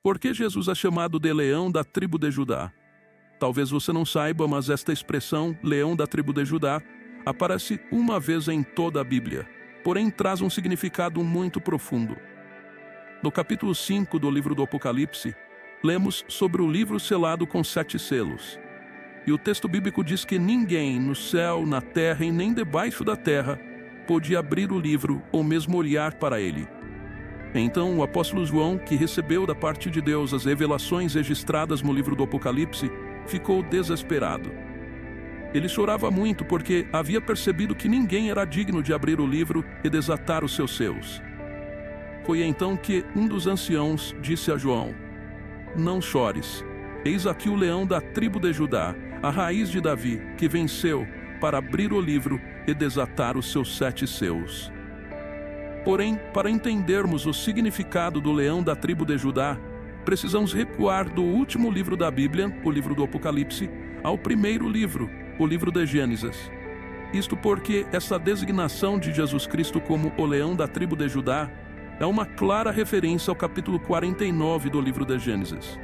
Por que Jesus é chamado de leão da tribo de Judá? Talvez você não saiba, mas esta expressão, leão da tribo de Judá, aparece uma vez em toda a Bíblia, porém traz um significado muito profundo. No capítulo 5 do livro do Apocalipse, lemos sobre o livro selado com 7 selos. E o texto bíblico diz que ninguém no céu, na terra e nem debaixo da terra podia abrir o livro ou mesmo olhar para ele. Então o apóstolo João, que recebeu da parte de Deus as revelações registradas no livro do Apocalipse, ficou desesperado. Ele chorava muito porque havia percebido que ninguém era digno de abrir o livro e desatar os seus selos. Foi então que um dos anciãos disse a João: "Não chores, eis aqui o leão da tribo de Judá, a raiz de Davi, que venceu para abrir o livro e desatar os seus 7 selos." Porém, para entendermos o significado do leão da tribo de Judá, precisamos recuar do último livro da Bíblia, o livro do Apocalipse, ao primeiro livro, o livro de Gênesis. Isto porque essa designação de Jesus Cristo como o leão da tribo de Judá é uma clara referência ao capítulo 49 do livro de Gênesis.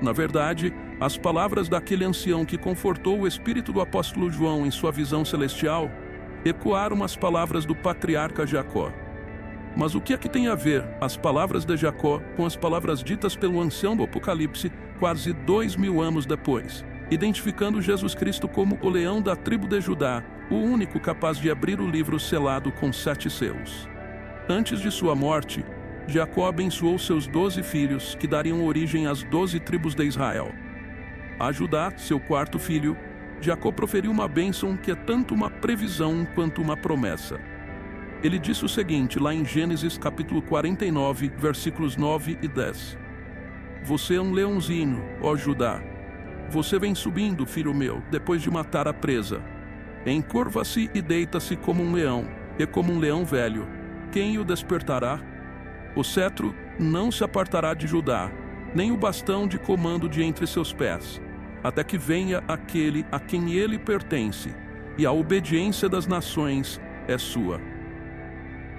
Na verdade, as palavras daquele ancião que confortou o espírito do apóstolo João em sua visão celestial ecoaram as palavras do patriarca Jacó. Mas o que é que tem a ver as palavras de Jacó com as palavras ditas pelo ancião do Apocalipse quase 2000 anos depois, identificando Jesus Cristo como o leão da tribo de Judá, o único capaz de abrir o livro selado com 7 selos? Antes de sua morte, Jacó abençoou seus 12 filhos, que dariam origem às 12 tribos de Israel. A Judá, seu 4º filho, Jacó proferiu uma bênção que é tanto uma previsão quanto uma promessa. Ele disse o seguinte, lá em Gênesis capítulo 49, versículos 9 e 10. "Você é um leãozinho, ó Judá. Você vem subindo, filho meu, depois de matar a presa. Encurva-se e deita-se como um leão, e como um leão velho. Quem o despertará? O cetro não se apartará de Judá, nem o bastão de comando de entre seus pés, até que venha aquele a quem ele pertence, e a obediência das nações é sua."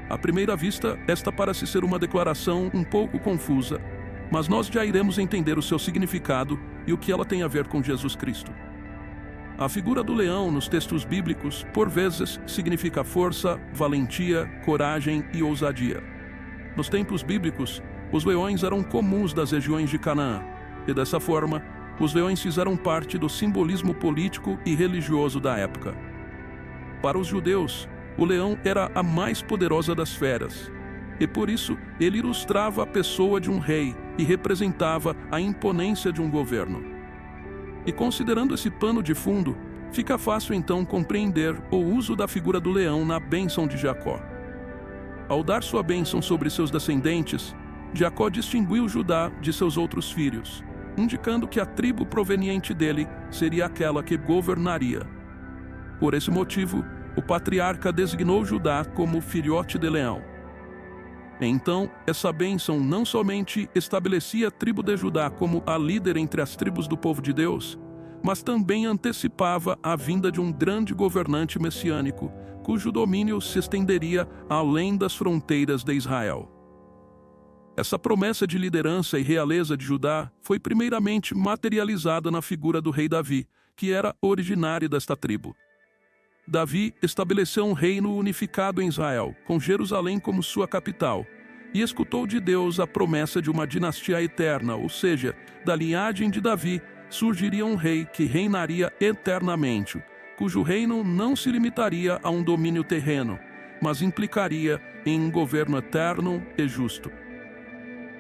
À primeira vista, esta parece ser uma declaração um pouco confusa, mas nós já iremos entender o seu significado e o que ela tem a ver com Jesus Cristo. A figura do leão nos textos bíblicos, por vezes, significa força, valentia, coragem e ousadia. Nos tempos bíblicos, os leões eram comuns das regiões de Canaã, e dessa forma, os leões fizeram parte do simbolismo político e religioso da época. Para os judeus, o leão era a mais poderosa das feras, e por isso ele ilustrava a pessoa de um rei e representava a imponência de um governo. E considerando esse pano de fundo, fica fácil então compreender o uso da figura do leão na bênção de Jacó. Ao dar sua bênção sobre seus descendentes, Jacó distinguiu Judá de seus outros filhos, indicando que a tribo proveniente dele seria aquela que governaria. Por esse motivo, o patriarca designou Judá como filhote de leão. Então, essa bênção não somente estabelecia a tribo de Judá como a líder entre as tribos do povo de Deus, mas também antecipava a vinda de um grande governante messiânico, cujo domínio se estenderia além das fronteiras de Israel. Essa promessa de liderança e realeza de Judá foi primeiramente materializada na figura do rei Davi, que era originário desta tribo. Davi estabeleceu um reino unificado em Israel, com Jerusalém como sua capital, e escutou de Deus a promessa de uma dinastia eterna, ou seja, da linhagem de Davi surgiria um rei que reinaria eternamente, cujo reino não se limitaria a um domínio terreno, mas implicaria em um governo eterno e justo.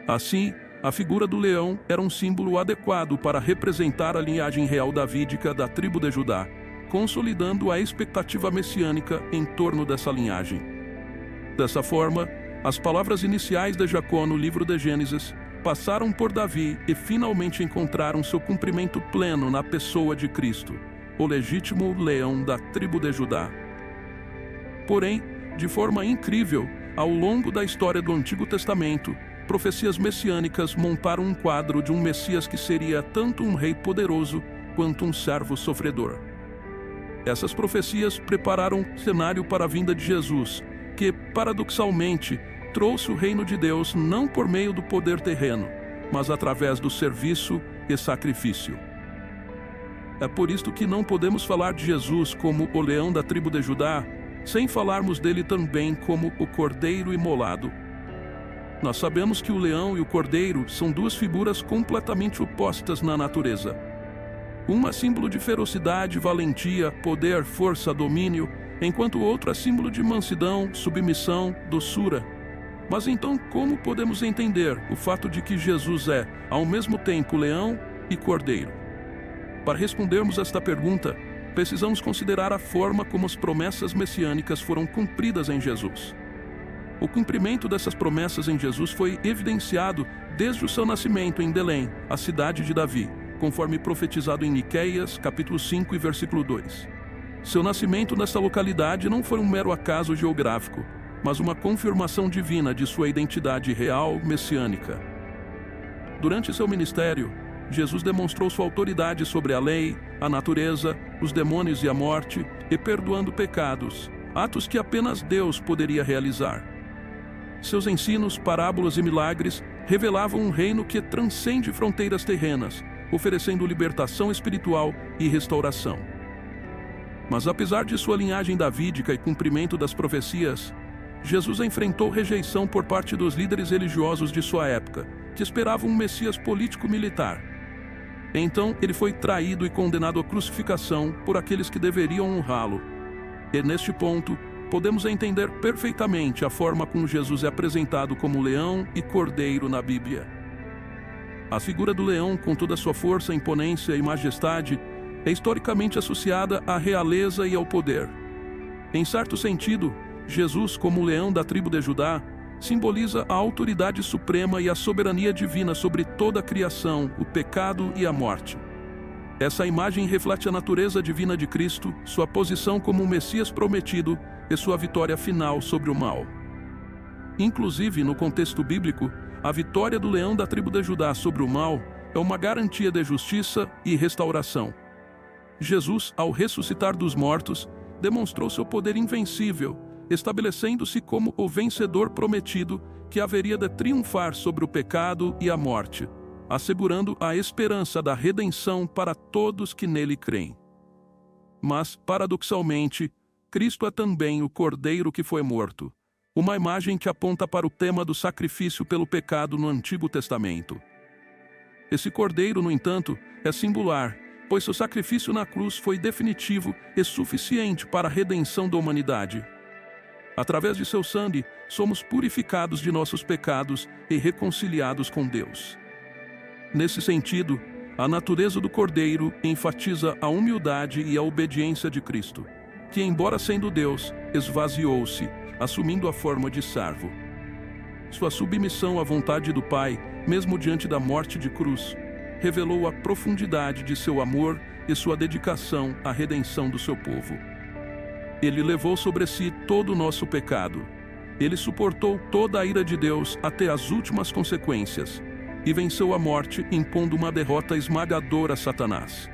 Assim, a figura do leão era um símbolo adequado para representar a linhagem real davídica da tribo de Judá, consolidando a expectativa messiânica em torno dessa linhagem. Dessa forma, as palavras iniciais de Jacó no livro de Gênesis passaram por Davi e finalmente encontraram seu cumprimento pleno na pessoa de Cristo, o legítimo leão da tribo de Judá. Porém, de forma incrível, ao longo da história do Antigo Testamento, profecias messiânicas montaram um quadro de um Messias que seria tanto um rei poderoso quanto um servo sofredor. Essas profecias prepararam o cenário para a vinda de Jesus, que, paradoxalmente, trouxe o reino de Deus não por meio do poder terreno, mas através do serviço e sacrifício. É por isto que não podemos falar de Jesus como o leão da tribo de Judá, sem falarmos dele também como o cordeiro imolado. Nós sabemos que o leão e o cordeiro são duas figuras completamente opostas na natureza. Uma é símbolo de ferocidade, valentia, poder, força, domínio, enquanto o outro é símbolo de mansidão, submissão, doçura. Mas então, como podemos entender o fato de que Jesus é, ao mesmo tempo, leão e cordeiro? Para respondermos esta pergunta, precisamos considerar a forma como as promessas messiânicas foram cumpridas em Jesus. O cumprimento dessas promessas em Jesus foi evidenciado desde o seu nascimento em Belém, a cidade de Davi, conforme profetizado em Miqueias, capítulo 5 e versículo 2. Seu nascimento nessa localidade não foi um mero acaso geográfico, mas uma confirmação divina de sua identidade real messiânica. Durante seu ministério, Jesus demonstrou sua autoridade sobre a lei, a natureza, os demônios e a morte, e perdoando pecados, atos que apenas Deus poderia realizar. Seus ensinos, parábolas e milagres revelavam um reino que transcende fronteiras terrenas, oferecendo libertação espiritual e restauração. Mas apesar de sua linhagem davídica e cumprimento das profecias, Jesus enfrentou rejeição por parte dos líderes religiosos de sua época, que esperavam um Messias político-militar. Então, ele foi traído e condenado à crucificação por aqueles que deveriam honrá-lo. E neste ponto, podemos entender perfeitamente a forma como Jesus é apresentado como leão e cordeiro na Bíblia. A figura do leão, com toda a sua força, imponência e majestade, é historicamente associada à realeza e ao poder. Em certo sentido, Jesus, como o leão da tribo de Judá, simboliza a autoridade suprema e a soberania divina sobre toda a criação, o pecado e a morte. Essa imagem reflete a natureza divina de Cristo, sua posição como o Messias prometido e sua vitória final sobre o mal. Inclusive, no contexto bíblico, a vitória do leão da tribo de Judá sobre o mal é uma garantia de justiça e restauração. Jesus, ao ressuscitar dos mortos, demonstrou seu poder invencível, estabelecendo-se como o vencedor prometido que haveria de triunfar sobre o pecado e a morte, assegurando a esperança da redenção para todos que nele creem. Mas, paradoxalmente, Cristo é também o Cordeiro que foi morto, uma imagem que aponta para o tema do sacrifício pelo pecado no Antigo Testamento. Esse Cordeiro, no entanto, é singular, pois seu sacrifício na cruz foi definitivo e suficiente para a redenção da humanidade. Através de seu sangue, somos purificados de nossos pecados e reconciliados com Deus. Nesse sentido, a natureza do Cordeiro enfatiza a humildade e a obediência de Cristo, que, embora sendo Deus, esvaziou-se, assumindo a forma de servo. Sua submissão à vontade do Pai, mesmo diante da morte de cruz, revelou a profundidade de seu amor e sua dedicação à redenção do seu povo. Ele levou sobre si todo o nosso pecado. Ele suportou toda a ira de Deus até as últimas consequências e venceu a morte, impondo uma derrota esmagadora a Satanás.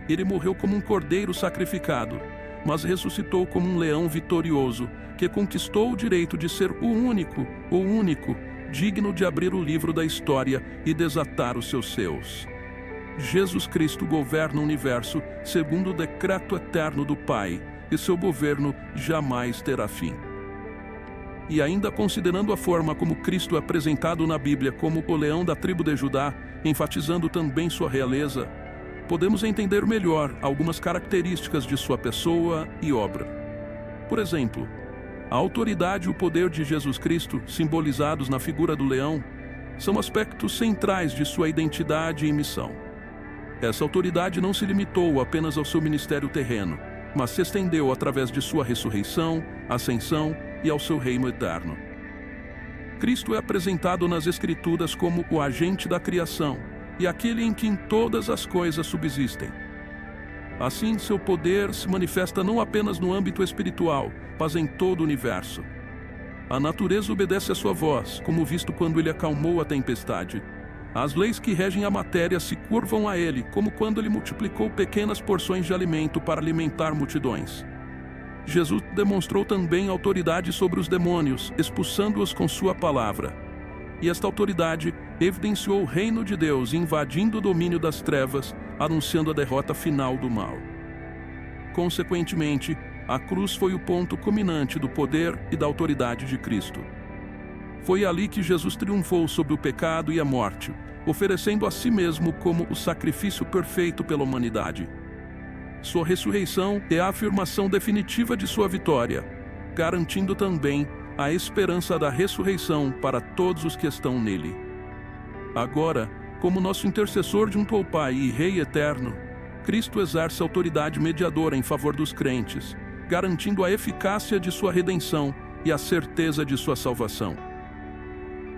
Ele morreu como um cordeiro sacrificado, mas ressuscitou como um leão vitorioso, que conquistou o direito de ser o único, digno de abrir o livro da história e desatar os seus. Jesus Cristo governa o universo segundo o decreto eterno do Pai, e seu governo jamais terá fim. E ainda considerando a forma como Cristo é apresentado na Bíblia como o leão da tribo de Judá, enfatizando também sua realeza, podemos entender melhor algumas características de sua pessoa e obra. Por exemplo, a autoridade e o poder de Jesus Cristo, simbolizados na figura do leão, são aspectos centrais de sua identidade e missão. Essa autoridade não se limitou apenas ao seu ministério terreno, mas se estendeu através de sua ressurreição, ascensão e ao seu reino eterno. Cristo é apresentado nas Escrituras como o agente da criação e aquele em quem todas as coisas subsistem. Assim, seu poder se manifesta não apenas no âmbito espiritual, mas em todo o universo. A natureza obedece à sua voz, como visto quando ele acalmou a tempestade. As leis que regem a matéria se curvam a ele, como quando ele multiplicou pequenas porções de alimento para alimentar multidões. Jesus demonstrou também autoridade sobre os demônios, expulsando-os com sua palavra. E esta autoridade evidenciou o reino de Deus invadindo o domínio das trevas, anunciando a derrota final do mal. Consequentemente, a cruz foi o ponto culminante do poder e da autoridade de Cristo. Foi ali que Jesus triunfou sobre o pecado e a morte, oferecendo a si mesmo como o sacrifício perfeito pela humanidade. Sua ressurreição é a afirmação definitiva de sua vitória, garantindo também a esperança da ressurreição para todos os que estão nele. Agora, como nosso intercessor junto ao Pai e Rei eterno, Cristo exerce autoridade mediadora em favor dos crentes, garantindo a eficácia de sua redenção e a certeza de sua salvação.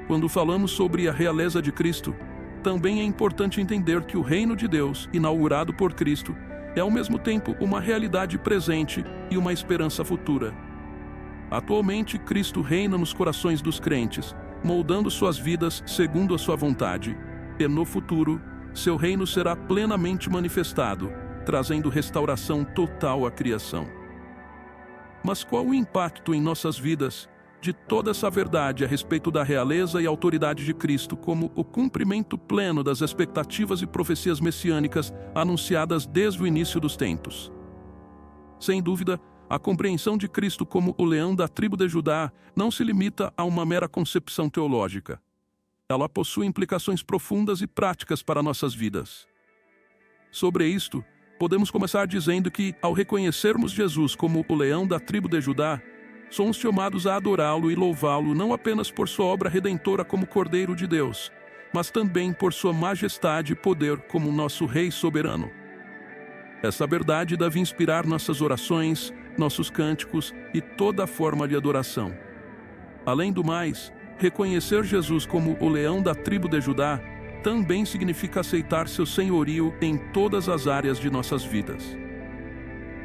Quando falamos sobre a realeza de Cristo, também é importante entender que o reino de Deus, inaugurado por Cristo, é ao mesmo tempo uma realidade presente e uma esperança futura. Atualmente, Cristo reina nos corações dos crentes, moldando suas vidas segundo a sua vontade, e no futuro, seu reino será plenamente manifestado, trazendo restauração total à criação. Mas qual o impacto em nossas vidas de toda essa verdade a respeito da realeza e autoridade de Cristo como o cumprimento pleno das expectativas e profecias messiânicas anunciadas desde o início dos tempos? Sem dúvida, a compreensão de Cristo como o leão da tribo de Judá não se limita a uma mera concepção teológica. Ela possui implicações profundas e práticas para nossas vidas. Sobre isto, podemos começar dizendo que, ao reconhecermos Jesus como o leão da tribo de Judá, somos chamados a adorá-lo e louvá-lo não apenas por sua obra redentora como Cordeiro de Deus, mas também por sua majestade e poder como nosso Rei soberano. Essa verdade deve inspirar nossas orações, nossos cânticos e toda a forma de adoração. Além do mais, reconhecer Jesus como o leão da tribo de Judá também significa aceitar seu senhorio em todas as áreas de nossas vidas.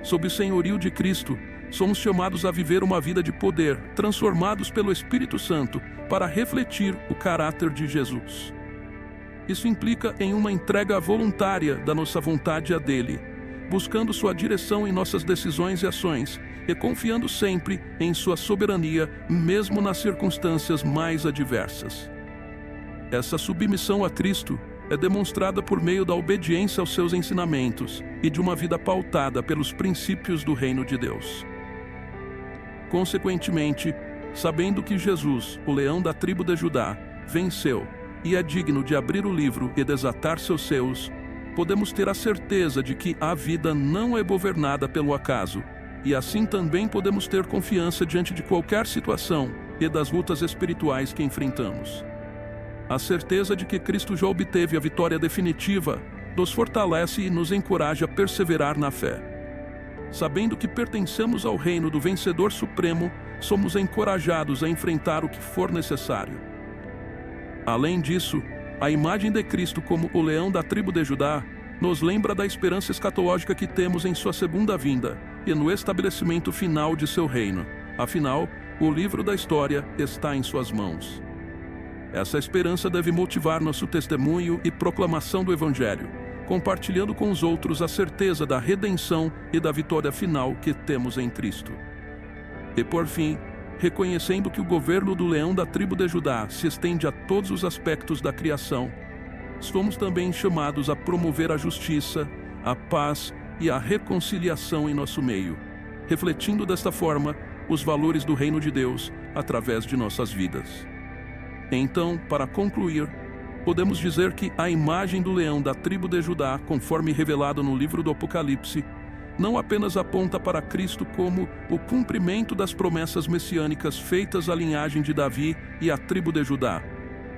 Sob o senhorio de Cristo, somos chamados a viver uma vida de poder, transformados pelo Espírito Santo, para refletir o caráter de Jesus. Isso implica em uma entrega voluntária da nossa vontade a dele, buscando sua direção em nossas decisões e ações, e confiando sempre em sua soberania, mesmo nas circunstâncias mais adversas. Essa submissão a Cristo é demonstrada por meio da obediência aos seus ensinamentos e de uma vida pautada pelos princípios do reino de Deus. Consequentemente, sabendo que Jesus, o leão da tribo de Judá, venceu e é digno de abrir o livro e desatar seus selos, podemos ter a certeza de que a vida não é governada pelo acaso, e assim também podemos ter confiança diante de qualquer situação e das lutas espirituais que enfrentamos. A certeza de que Cristo já obteve a vitória definitiva nos fortalece e nos encoraja a perseverar na fé. Sabendo que pertencemos ao reino do vencedor supremo, somos encorajados a enfrentar o que for necessário. Além disso, a imagem de Cristo como o leão da tribo de Judá nos lembra da esperança escatológica que temos em sua segunda vinda e no estabelecimento final de seu reino. Afinal, o livro da história está em suas mãos. Essa esperança deve motivar nosso testemunho e proclamação do Evangelho, compartilhando com os outros a certeza da redenção e da vitória final que temos em Cristo. E por fim, reconhecendo que o governo do leão da tribo de Judá se estende a todos os aspectos da criação, somos também chamados a promover a justiça, a paz e a reconciliação em nosso meio, refletindo desta forma os valores do reino de Deus através de nossas vidas. Então, para concluir, podemos dizer que a imagem do leão da tribo de Judá, conforme revelado no livro do Apocalipse, não apenas aponta para Cristo como o cumprimento das promessas messiânicas feitas à linhagem de Davi e à tribo de Judá,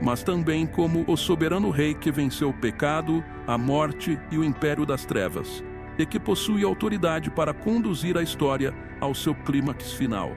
mas também como o soberano rei que venceu o pecado, a morte e o império das trevas, e que possui autoridade para conduzir a história ao seu clímax final.